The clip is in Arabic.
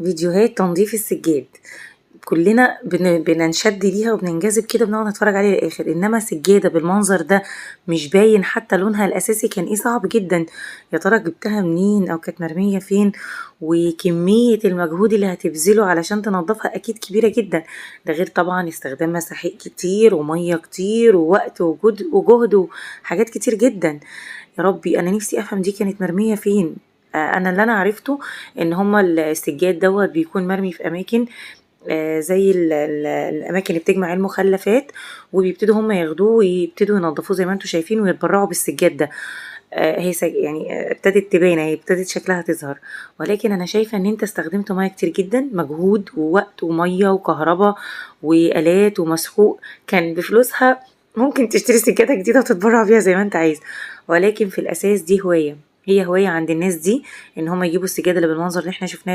فيديوهات تنظيف السجاد كلنا بننشد ليها وبننجذب كده بنقعد نتفرج عليها للاخر، انما سجاده بالمنظر ده مش باين حتى لونها الاساسي كان ايه صعب جدا. يا ترى جبتها منين او كانت مرميه فين؟ وكميه المجهود اللي هتبذله علشان تنظفها اكيد كبيره جدا، ده غير طبعا استخدام مساحيق كتير وميه كتير ووقت وجهد وحاجات كتير جدا. يا ربي انا نفسي افهم دي كانت مرميه فين. انا اللي انا عرفته ان هما السجاد دوت بيكون مرمي في اماكن زي الاماكن اللي بتجمع المخلفات، وبيبتدوا هم ياخدوه ويبتدوا ينظفوه زي ما انتم شايفين ويتبرعوا بالسجاد ده. هي يعني ابتدت تبان، هي ابتدت شكلها تظهر، ولكن انا شايفه ان انت استخدمت ميه كتير جدا، مجهود ووقت وميه وكهرباء والات ومسحوق، كان بفلوسها ممكن تشتري سجاده جديده وتتبرع بيها زي ما انت عايز. ولكن في الاساس دي هوايه، هي هوايه عند الناس دي ان هم يجيبوا السجاده اللي بالمنظر اللي احنا شفناه